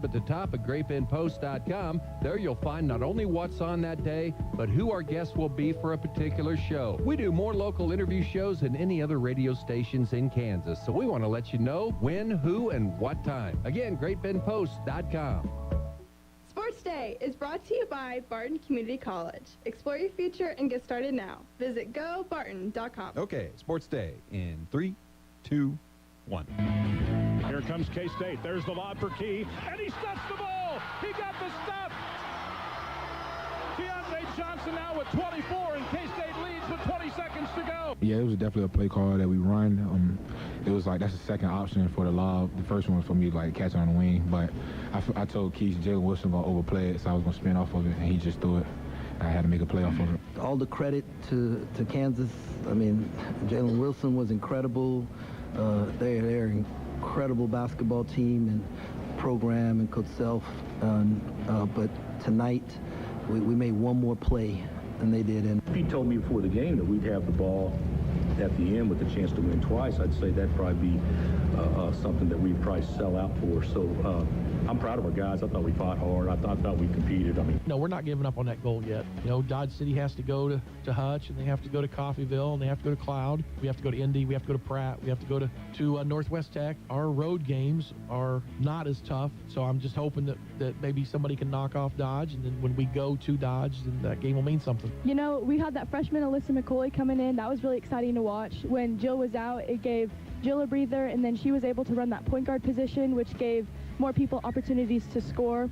Up at the top of GreatBendPost.com. There you'll find not only what's on that day, but who our guests will be for a particular show. We do more local interview shows than any other radio stations in Kansas, so we want to let you know when, who, and what time. Again, GreatBendPost.com. Sports Day is brought to you by Barton Community College. Explore your future and get started now. Visit gobarton.com. Okay, Sports Day in 3, 2, 1. Here comes K-State. There's the lob for Key, and he stuffs the ball. He got the stuff. Keontae Johnson now with 24, and K-State leads with 20 seconds to go. Yeah, it was definitely a play call that we run. It was like that's the second option for the lob. The first one was for me, like, catching on the wing. But I told Keith Jalen Wilson going to overplay it, so I was going to spin off of it, and he just threw it. I had to make a play off of it. All the credit to Kansas. I mean, Jalen Wilson was incredible. They're an incredible basketball team and program and Coach Self. But tonight, we made one more play than they did. And Pete told me before the game that we'd have the ball at the end with a chance to win twice. I'd say that'd probably be something that we'd probably sell out for. So I'm proud of our guys. I thought we fought hard. I thought we competed. No, we're not giving up on that goal yet. You know, Dodge City has to go to Hutch, and they have to go to Coffeyville, and they have to go to Cloud. We have to go to Indy. We have to go to Pratt. We have to go to Northwest Tech. Our road games are not as tough, so I'm just hoping that maybe somebody can knock off Dodge, and then when we go to Dodge, then that game will mean something. You know, we had that freshman Alyssa McCoy coming in. That was really exciting to watch. When Jill was out, it gave Jill a breather, and then she was able to run that point guard position, which gave more people opportunities to score.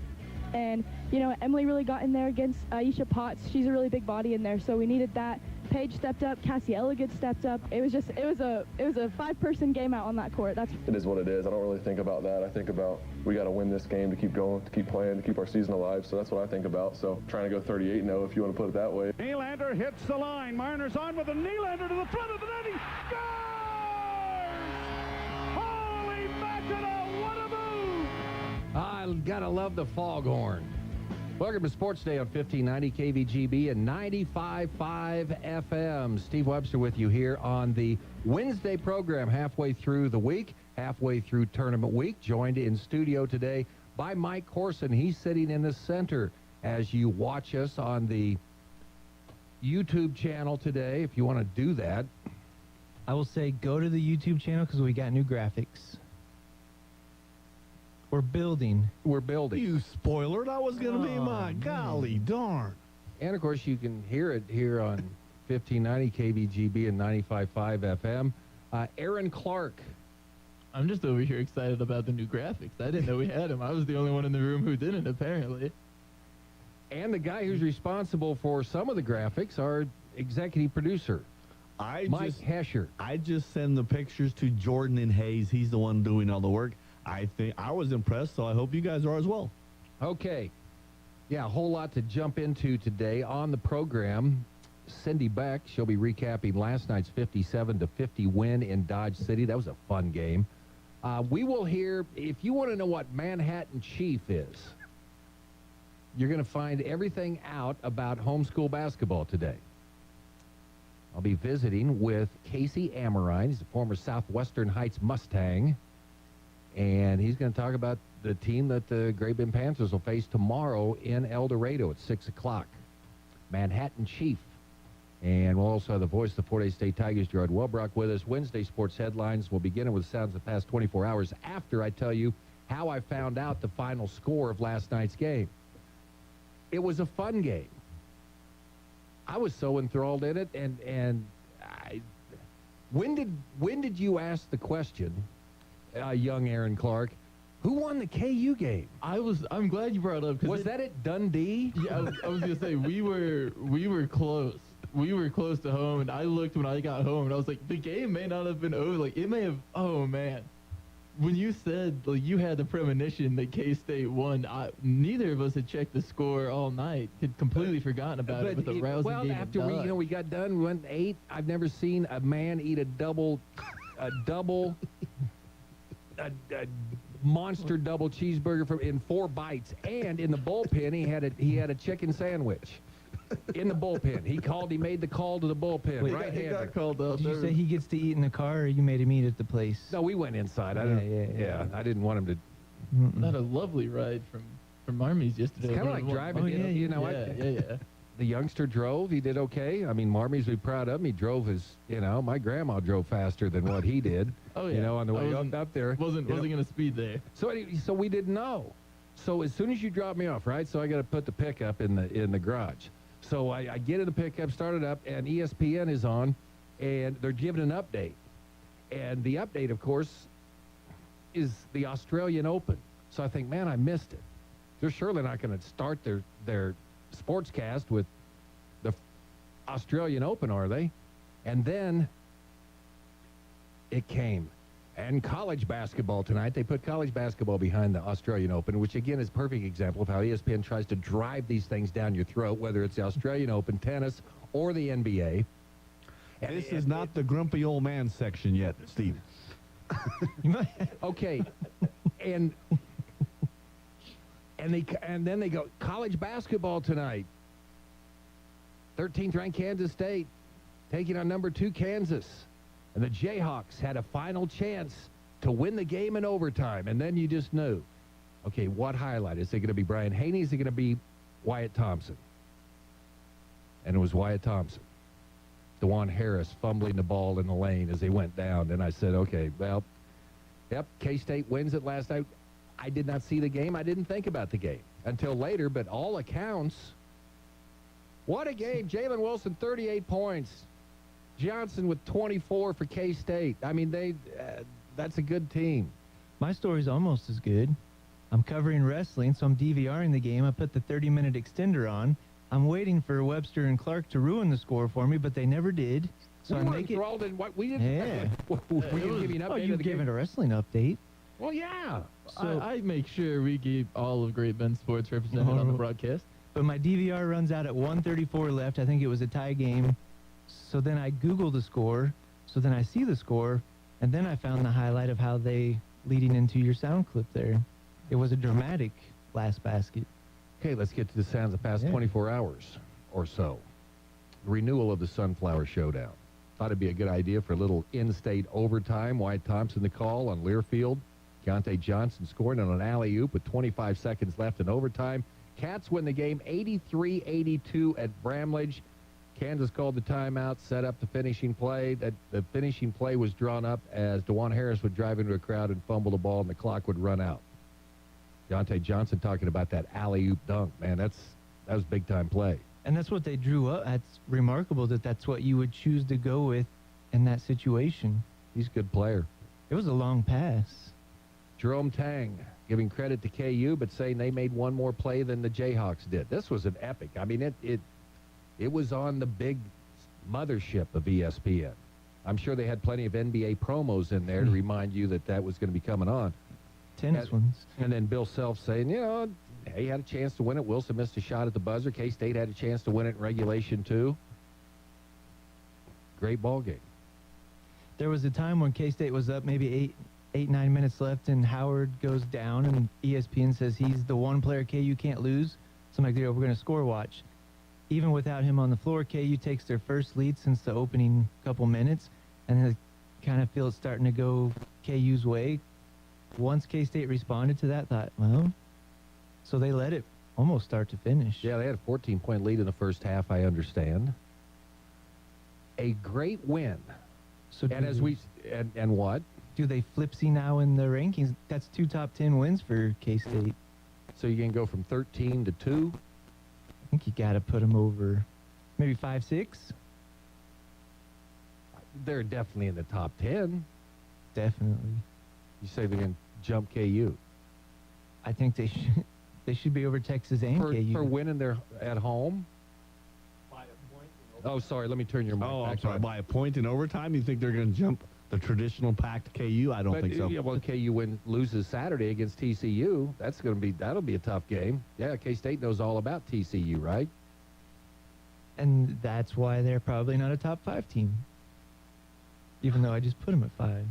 And, you know, Emily really got in there against Aisha Potts. She's a really big body in there, so we needed that. Paige stepped up. Cassie Elligood stepped up. It was a five-person game out on that court. It is what it is. I don't really think about that. I think about we got to win this game to keep going, to keep playing, to keep our season alive. So that's what I think about. So trying to go 38-0 if you want to put it that way. Nylander hits the line. Mariners on with a Nylander to the front of the net. He scores! Holy mackerel, what a move! I gotta love the foghorn. Welcome to Sports Day on 1590 KVGB and 95.5 FM. Steve Webster with you here on the Wednesday program, halfway through the week, halfway through tournament week. Joined in studio today by Mike Corson. He's sitting in the center as you watch us on the YouTube channel today, if you want to do that. I will say go to the YouTube channel because we got new graphics. We're building. We're building. You spoiler. That was going to be my golly darn. And, of course, you can hear it here on 1590 KVGB and 95.5 FM. Aaron Clark. I'm just over here excited about the new graphics. I didn't know we had them. I was the only one in the room who didn't, apparently. And the guy who's responsible for some of the graphics, our executive producer, Mike Hesher. I just send the pictures to Jordan and Hayes. He's the one doing all the work. I think I was impressed, so I hope you guys are as well. Okay. Yeah, a whole lot to jump into today on the program. Cindy Beck, she'll be recapping last night's 57-50 win in Dodge City. That was a fun game. We will hear, if you want to know what Manhattan Chief is, you're going to find everything out about homeschool basketball today. I'll be visiting with Casey Amorine. He's a former Southwestern Heights Mustang. And he's going to talk about the team that the Great Bend Panthers will face tomorrow in El Dorado at 6 o'clock. Manhattan Chief. And we'll also have the voice of the Fort Hays State Tigers, Gerard Welbrock, with us. Wednesday sports headlines will begin with sounds of the past 24 hours after I tell you how I found out the final score of last night's game. It was a fun game. I was so enthralled in it. And when did you ask the question, young Aaron Clark, who won the KU game? I'm glad you brought it up. Was that at Dundee? Yeah, I was gonna say we were close. We were close to home, and I looked when I got home, and I was like, the game may not have been over. Like, it may have. Oh man, when you said like you had the premonition that K-State won, neither of us had checked the score all night. Had completely forgotten about it with the rousing game. Well, after we got done, we went 8. I've never seen a man eat a monster double cheeseburger in 4 bites, and in the bullpen he had a chicken sandwich in the bullpen. He made the call to the bullpen. Wait, right-hander. he got called up. Did you say he gets to eat in the car, or you made him eat at the place? No, we went inside. I didn't want him to Not a lovely ride from Army's yesterday. It's kind of like driving. The youngster drove. He did okay. I mean, Marmy's be proud of him. He drove my grandma drove faster than what he did. Oh, yeah. On the way up there. Wasn't going to speed there. So we didn't know. So as soon as you drop me off, right? So I got to put the pickup in the garage. So I get in the pickup, start it up, and ESPN is on, and they're giving an update. And the update, of course, is the Australian Open. So I think, man, I missed it. They're surely not going to start their sportscast with the Australian Open, are they? And then it came. And college basketball tonight. They put college basketball behind the Australian Open, which, again, is a perfect example of how ESPN tries to drive these things down your throat, whether it's the Australian Open, tennis, or the NBA. And this is not the grumpy old man section yet, Steve. Okay. And then they go, college basketball tonight. 13th ranked Kansas State taking on number 2 Kansas. And the Jayhawks had a final chance to win the game in overtime. And then you just knew, okay, what highlight? Is it going to be Brian Haney? Is it going to be Wyatt Thompson? And it was Wyatt Thompson. DeJuan Harris fumbling the ball in the lane as they went down. And I said, okay, well, yep, K-State wins it last night. I did not see the game. I didn't think about the game until later, but all accounts, what a game. Jalen Wilson, 38 points. Johnson with 24 for K-State. I mean, that's a good team. My story's almost as good. I'm covering wrestling, so I'm DVRing the game. I put the 30-minute extender on. I'm waiting for Webster and Clark to ruin the score for me, but they never did. So we I were make it. enthralled in what we didn't. Yeah. We didn't give you an update. Oh, you of the gave game. it a wrestling update. Well, yeah. So I make sure we keep all of Great Bend Sports represented on the broadcast. But my DVR runs out at 1:34 left. I think it was a tie game. So then I Google the score. So then I see the score. And then I found the highlight of how they leading into your sound clip there. It was a dramatic last basket. Okay, let's get to the sounds of the past 24 hours or so. Renewal of the Sunflower Showdown. Thought it'd be a good idea for a little in-state overtime. Wyatt Thompson the call on Learfield. Keontae Johnson scoring on an alley-oop with 25 seconds left in overtime. Cats win the game 83-82 at Bramlage. Kansas called the timeout, set up the finishing play. The finishing play was drawn up as DeJuan Harris would drive into a crowd and fumble the ball, and the clock would run out. Keontae Johnson talking about that alley-oop dunk. Man, that was big-time play. And that's what they drew up. That's remarkable that that's what you would choose to go with in that situation. He's a good player. It was a long pass. Jerome Tang giving credit to KU, but saying they made one more play than the Jayhawks did. This was an epic. I mean, it was on the big mothership of ESPN. I'm sure they had plenty of NBA promos in there to remind you that was going to be coming on. Tennis ones. And then Bill Self saying, he had a chance to win it. Wilson missed a shot at the buzzer. K-State had a chance to win it in regulation, too. Great ball game. There was a time when K-State was up maybe 9 minutes left, and Howard goes down, and ESPN says he's the one player KU can't lose. So I'm like, we're going to score watch. Even without him on the floor, KU takes their first lead since the opening couple minutes, and I kind of feel it's starting to go KU's way. Once K-State responded to that, thought, well, so they let it almost start to finish. Yeah, they had a 14-point lead in the first half, I understand. A great win. So and what? Do they flipsy now in the rankings? That's 2 top 10 wins for K-State. So you can go from 13 to 2? I think you got to put them over maybe 5, 6. They're definitely in the top 10. Definitely. You say they're going to jump KU? I think they should. They should be over Texas and KU. For winning their at home? By a point. Oh, sorry. Let me turn your mic back. I'm sorry. By a point in overtime? You think they're going to jump the traditional packed KU? I don't think so. Yeah, well, KU loses Saturday against TCU. That'll be a tough game. Yeah, K-State knows all about TCU, right? And that's why they're probably not a top 5 team. Even though I just put them at 5.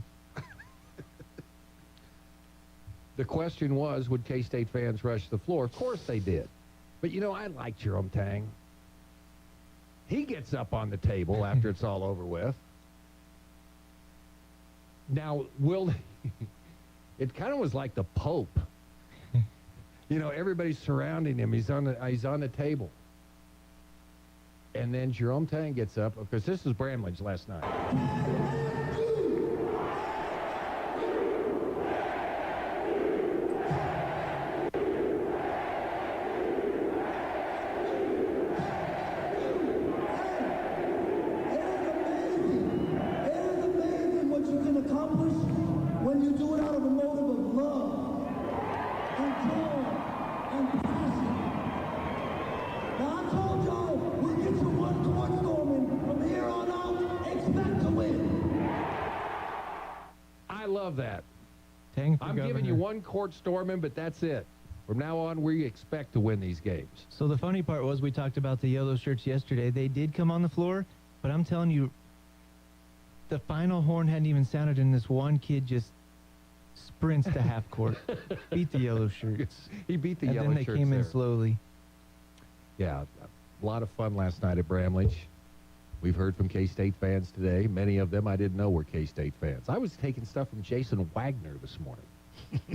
The question was, would K-State fans rush the floor? Of course they did. But, I like Jerome Tang. He gets up on the table after it's all over with. Now, it kind of was like the Pope You know, everybody's surrounding him. He's on the table. And then Jerome Tang gets up, because this is Bramlage last night. What you can accomplish when you do it out of a motive of love and joy and passion. Now I told y'all we'll get you one court storming from here on out. Expect to win. I love that. Tang for I'm giving governor. you one court storming, but that's it. From now on, we expect to win these games. So the funny part was we talked about the yellow shirts yesterday. They did come on the floor, but I'm telling you, the final horn hadn't even sounded, and this one kid just sprints to half court, beat the yellow shirts. He beat the and yellow then they shirts came in there. slowly. Yeah, a lot of fun last night at Bramlage. We've heard from K-State fans today. Many of them I didn't know were K-State fans. I was taking stuff from Jason Wagner this morning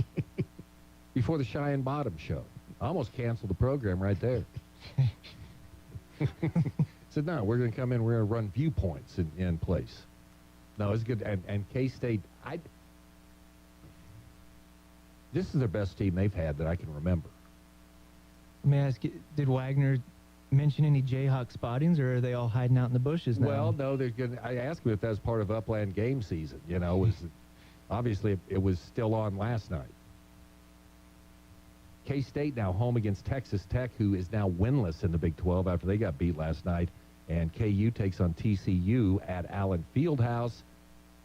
before the Cheyenne Bottom show. I almost canceled the program right there. Said, no, we're going to come in, we're going to run viewpoints in place. No, it's good. And K-State, this is their best team they've had that I can remember. Let me ask you, did Wagner mention any Jayhawk spottings, or are they all hiding out in the bushes now? Well, no, they're going. I asked him if that was part of Upland game season. You know, was obviously it was still on last night. K-State now home against Texas Tech, who is now winless in the Big 12 after they got beat last night. And KU takes on TCU at Allen Fieldhouse.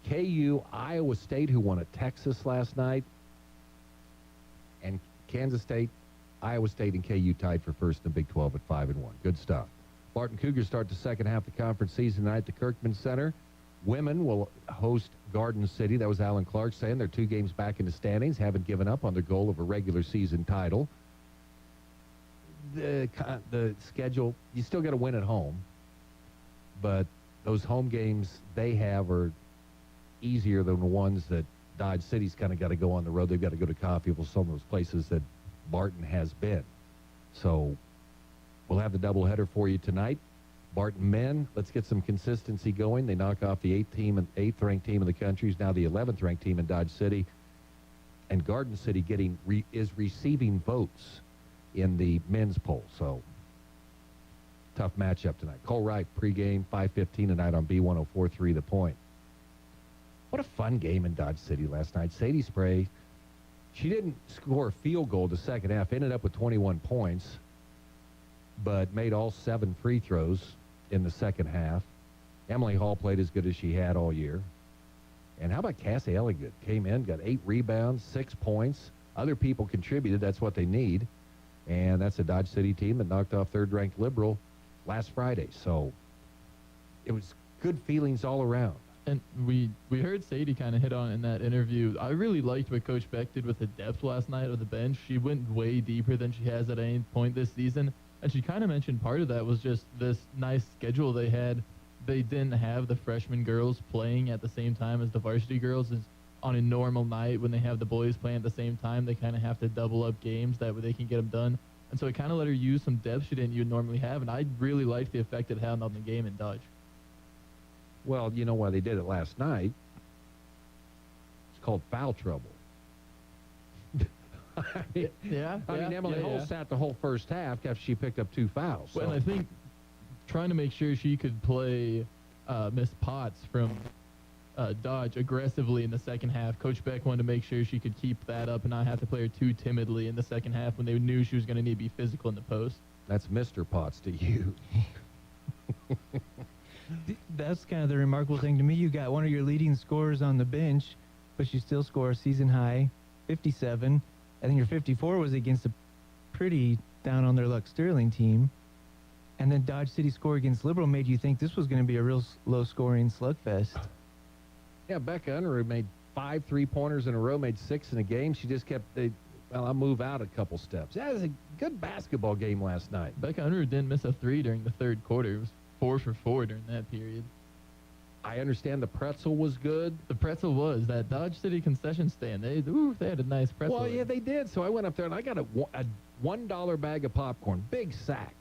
KU, Iowa State, who won at Texas last night. And Kansas State, Iowa State, and KU tied for first in the Big 12 at 5-1. Good stuff. Barton Cougars start the second half of the conference season tonight at the Kirkman Center. Women will host Garden City. That was Alan Clark saying they're 2 games back in the standings, haven't given up on their goal of a regular season title. The schedule, you still got to win at home, but those home games they have are easier than the ones that Dodge City's kind of got to go on the road. They've got to go to Coffeyville, some of those places that Barton has been. So we'll have the doubleheader for you tonight. Barton men, let's get some consistency going. They knock off the 8th-ranked team in the country. Is now the 11th-ranked team in Dodge City. And Garden City is receiving votes in the men's poll. So tough matchup tonight. Cole Wright pregame 5:15 tonight on B1043 The Point. What a fun game in Dodge City last night. Sadie Spray, she didn't score a field goal the second half, ended up with 21 points, but made all 7 free throws in the second half. Emily Hall played as good as she had all year. And how about Cassie Elligood? Came in, got 8 rebounds, 6 points. Other people contributed. That's what they need. And that's a Dodge City team that knocked off 3rd-ranked Liberal last Friday. So it was good feelings all around. And we heard Sadie kind of hit on it in that interview. I really liked what Coach Beck did with the depth last night of the bench. She went way deeper than she has at any point this season. And she kind of mentioned part of that was just this nice schedule they had. They didn't have the freshman girls playing at the same time as the varsity girls. Is on a normal night when they have the boys playing at the same time, they kind of have to double up games. That way they can get them done. And so it kind of let her use some depth she didn't normally have. And I really liked the effect it had on the game in Dodge. Well, you know why they did it last night? It's called foul trouble. I mean, Emily Hull sat the whole first half after she picked up 2 fouls. Well, and I think trying to make sure she could play Miss Potts from Dodge aggressively in the second half, Coach Beck wanted to make sure she could keep that up and not have to play her too timidly in the second half when they knew she was going to need to be physical in the post. That's Mr. Potts to you. That's kind of the remarkable thing to me. You got one of your leading scorers on the bench, but you still score a season high 57. I think your 54 was against a pretty down on their luck Sterling team. And then Dodge City score against Liberal made you think this was going to be a real low-scoring slugfest. Yeah, Becca Unruh made 5 3-pointers in a row, made 6 in a game. She just kept, I'll move out a couple steps. That was a good basketball game last night. Becca Unruh didn't miss a 3 during the third quarter. It was 4 for 4 during that period. I understand the pretzel was good. The pretzel was that Dodge City concession stand. They had a nice pretzel. Well, yeah, they did. So I went up there and I got a $1 bag of popcorn, big sack.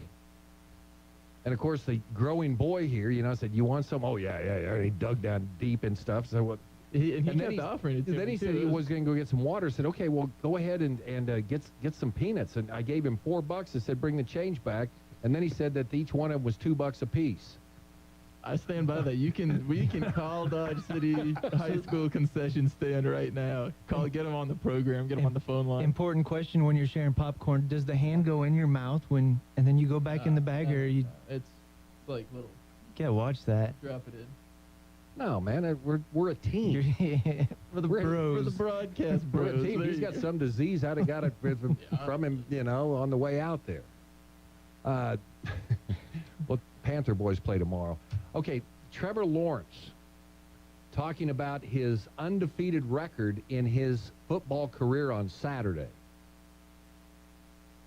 And of course, the growing boy here, said, "You want some?" "Oh yeah." And he dug down deep and stuff. So what? He kept offering it to Then me, he too. said he was going to go get some water. I said, "Okay, well, go ahead and get some peanuts." And I gave him $4. I said, "Bring the change back." And then he said that each one of them was $2 a piece. I stand by that. We can call Dodge City High School concession stand right now. Get them on the program. Get them on the phone line. Important question when you're sharing popcorn: does the hand go in your mouth and then you go back in the bag, or you? It's like little. Yeah, watch that. Drop it in. No, man, we're a team. For the We're bros. For the broadcast We're bros. a team. There He's you got go. some disease. I'd have got it from him, on the way out there. Well, Panther boys play tomorrow. Okay, Trevor Lawrence talking about his undefeated record in his football career on Saturday.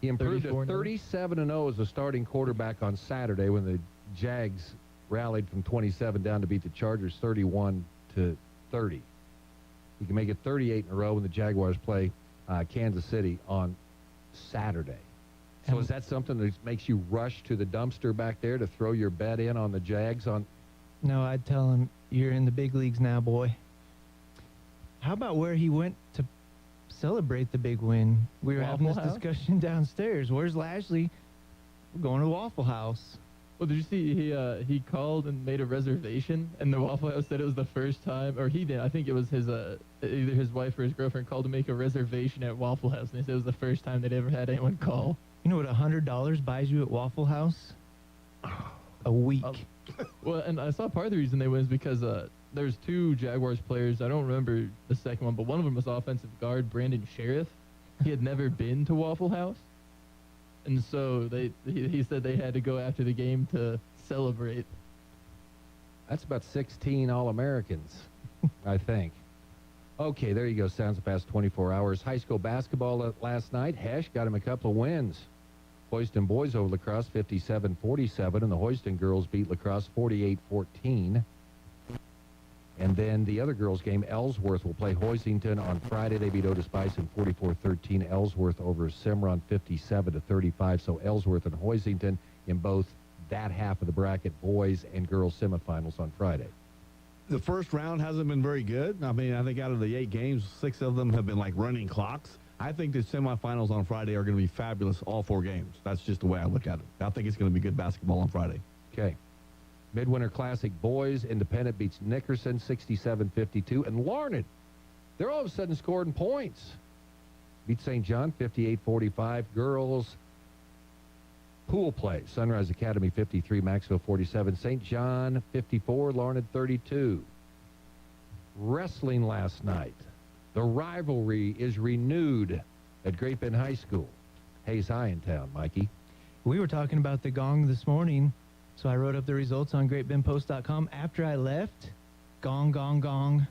He improved to 37-0 as a starting quarterback on Saturday when the Jags rallied from 27 down to beat the Chargers 31-30. He can make it 38 in a row when the Jaguars play Kansas City on Saturday. So is that something that makes you rush to the dumpster back there to throw your bet in on the Jags on? No, I'd tell him, "You're in the big leagues now, boy." How about where he went to celebrate the big win? We were having this Waffle House? discussion downstairs. Where's Lashley? We're going to Waffle House. Well, did you see he called and made a reservation, and the Waffle House said it was the first time, or he did. I think it was his either his wife or his girlfriend called to make a reservation at Waffle House, and they said it was the first time they'd ever had anyone call. You know what $100 buys you at Waffle House? A week. Well, and I saw part of the reason they win is because there's two Jaguars players. I don't remember the second one, but one of them was offensive guard Brandon Sheriff. He had never been to Waffle House, and so he said they had to go after the game to celebrate. That's about 16 All-Americans, I think. Okay, there you go. Sounds the past 24 hours. High school basketball last night. Hesh got him a couple of wins. Hoiston boys over Lacrosse 57-47, and the Hoiston girls beat Lacrosse 48-14. And then the other girls game, Ellsworth will play Hoisington on Friday. They beat Otis Bison 44-13. Ellsworth over Cimarron 57-35. So Ellsworth and Hoisington in both that half of the bracket, boys and girls semifinals on Friday. The first round hasn't been very good. I mean, I think out of the 8 games, 6 of them have been like running clocks. I think the semifinals on Friday are going to be fabulous, all 4 games. That's just the way I look at it. I think it's going to be good basketball on Friday. Okay. Midwinter Classic boys, Independent beats Nickerson 67-52. And Larned, they're all of a sudden scoring points. Beat St. John 58-45. Girls pool play. Sunrise Academy 53, Maxville 47. St. John 54, Larned 32. Wrestling last night. The rivalry is renewed at Great Bend High School. Hayes High in town, Mikey. We were talking about the gong this morning, so I wrote up the results on GreatBendPost.com. After I left, gong, gong, gong.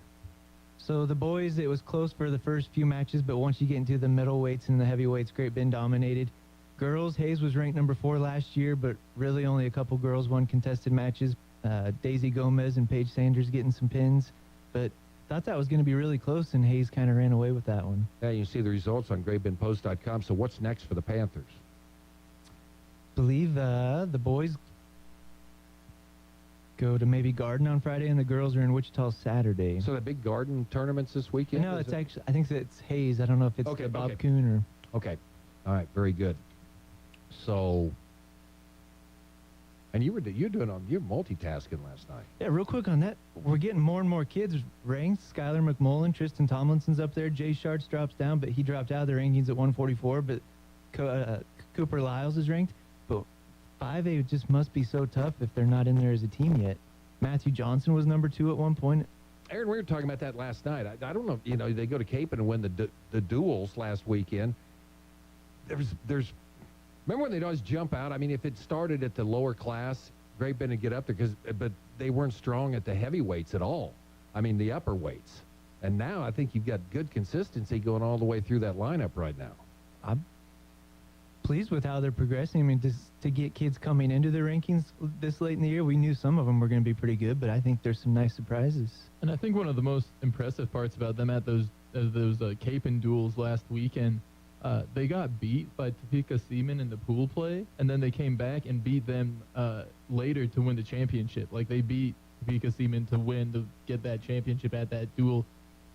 So the boys, it was close for the first few matches, but once you get into the middleweights and the heavyweights, Great Bend dominated. Girls, Hayes was ranked number 4 last year, but really only a couple girls won contested matches. Daisy Gomez and Paige Sanders getting some pins, but thought that was going to be really close, and Hayes kind of ran away with that one. Yeah, you see the results on GreatBendPost.com. So what's next for the Panthers? Believe the boys go to maybe Garden on Friday, and the girls are in Wichita Saturday. So the big Garden tournaments this weekend? No, is it's it? actually, I think it's Hayes. I don't know if it's Bob Kuhn or... Okay. All right, very good. So, and you're multitasking last night. Yeah, real quick on that, we're getting more and more kids ranked. Skylar McMullen, Tristan Tomlinson's up there. Jay Sharts drops down, but he dropped out of the rankings at 144. But Cooper Lyles is ranked. But 5A just must be so tough if they're not in there as a team yet. Matthew Johnson was number 2 at one point. Aaron, we were talking about that last night. I don't know, they go to Cape and win the duels last weekend. There's remember when they'd always jump out? I mean, if it started at the lower class, Great Bend would get up there, but they weren't strong at the heavyweights at all. I mean, the upper weights. And now I think you've got good consistency going all the way through that lineup right now. pleased with how they're progressing. I mean, just to get kids coming into the rankings this late in the year, we knew some of them were going to be pretty good, but I think there's some nice surprises. And I think one of the most impressive parts about them at those Cape and duels last weekend, they got beat by Topeka Seaman in the pool play, and then they came back and beat them later to win the championship. Like, they beat Topeka Seaman to get that championship at that duel,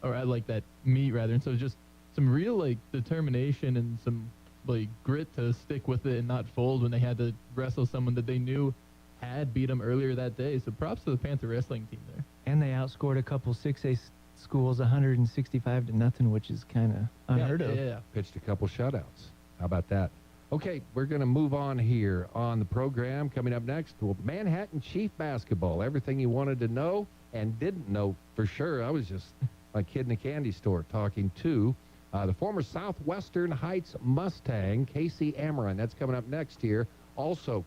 or at like that meet rather. And so just some real like determination and some like grit to stick with it and not fold when they had to wrestle someone that they knew had beat them earlier that day. So props to the Panther wrestling team there. And they outscored a couple 6A schools 165-0, which is kind of unheard of. Yeah, pitched a couple shutouts. How about that? Okay, we're going to move on here on the program. Coming up next, well, Manhattan Chief basketball. Everything you wanted to know and didn't know for sure. I was just a kid in a candy store talking to the former Southwestern Heights Mustang, Casey Amaron. That's coming up next here. Also,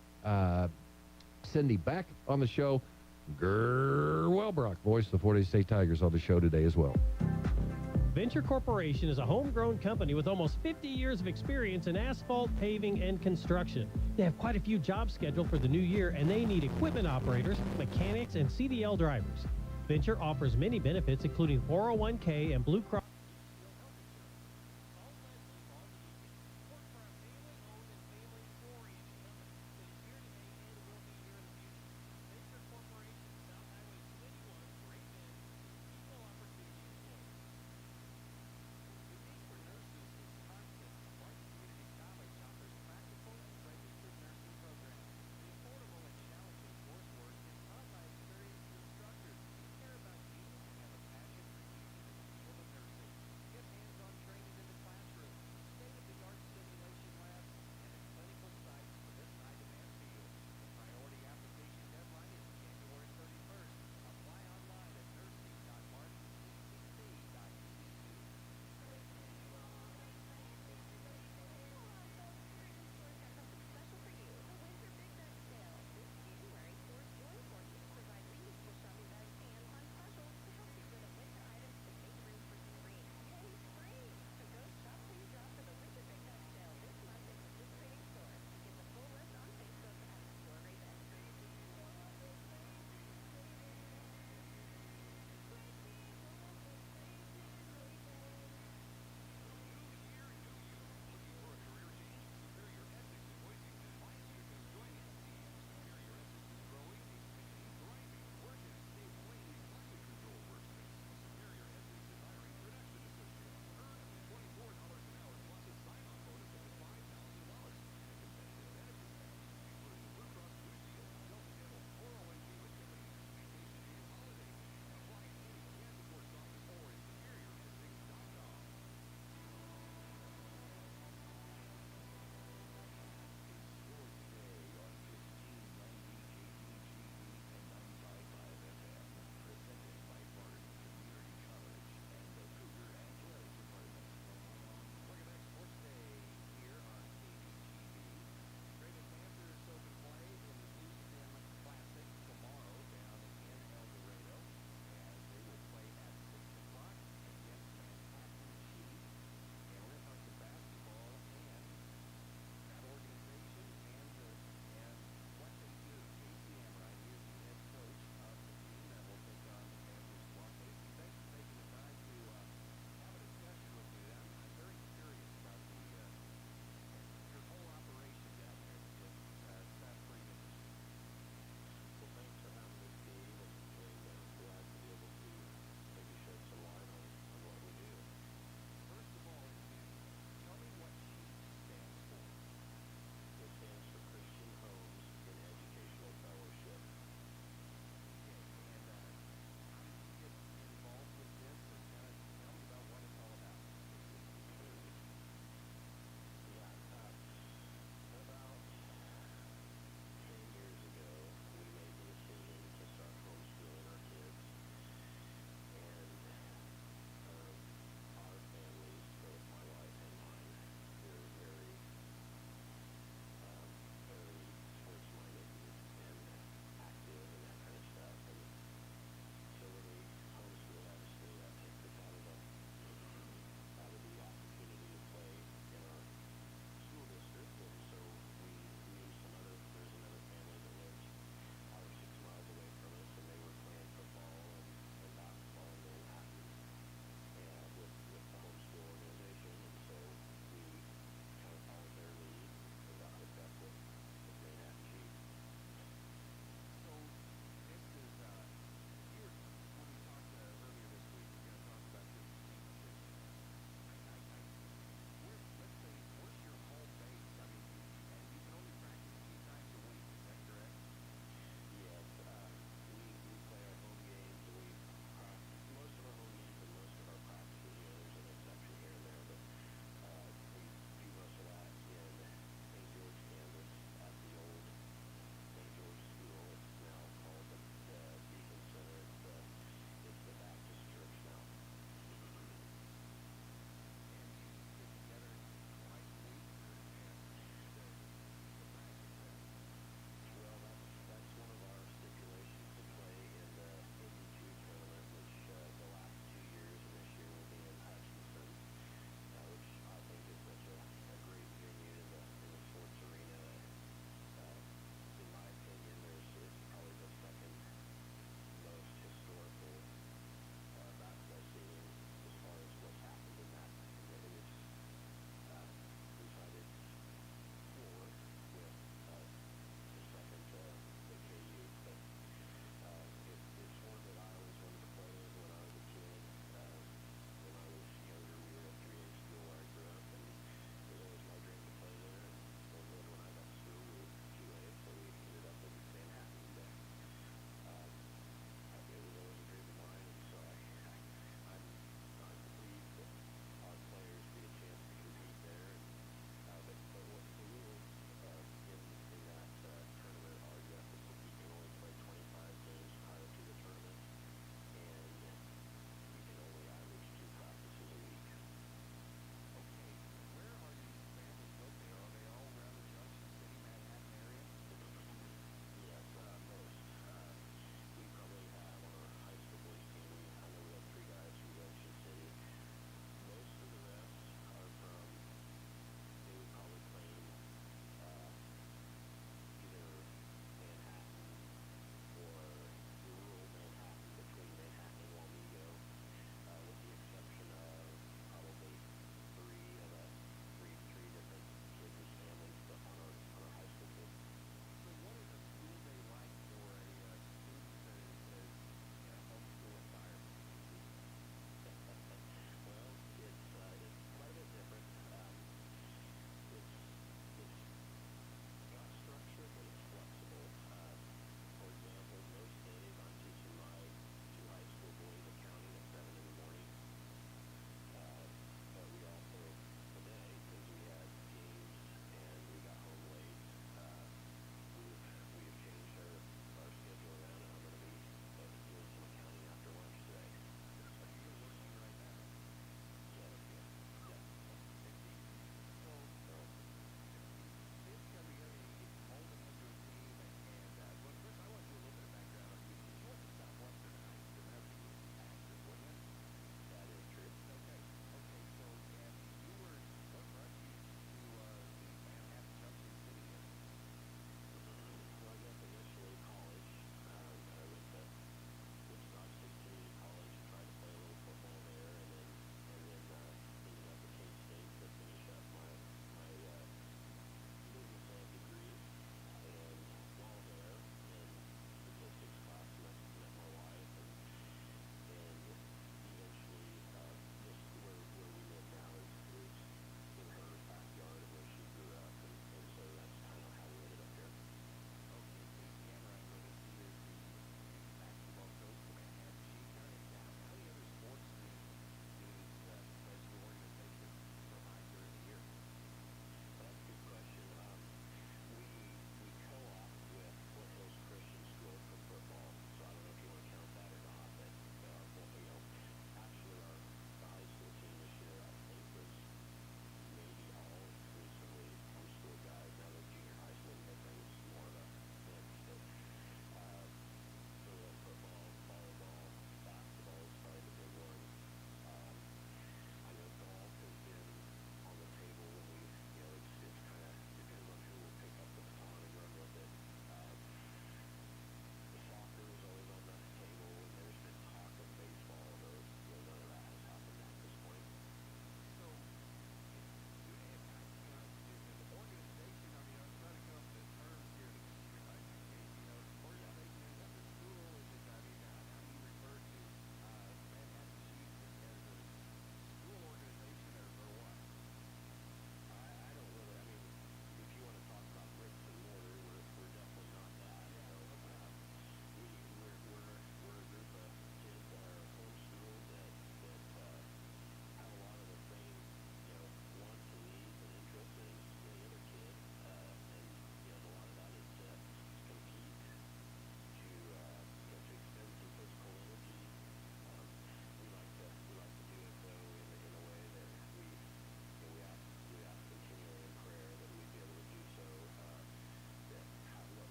Cindy Beck on the show. Gur Wellbrock, voice of the Fort Hays State Tigers, on the show today as well. Venture Corporation is a homegrown company with almost 50 years of experience in asphalt, paving, and construction. They have quite a few jobs scheduled for the new year, and they need equipment operators, mechanics, and CDL drivers. Venture offers many benefits, including 401k and Blue Cross.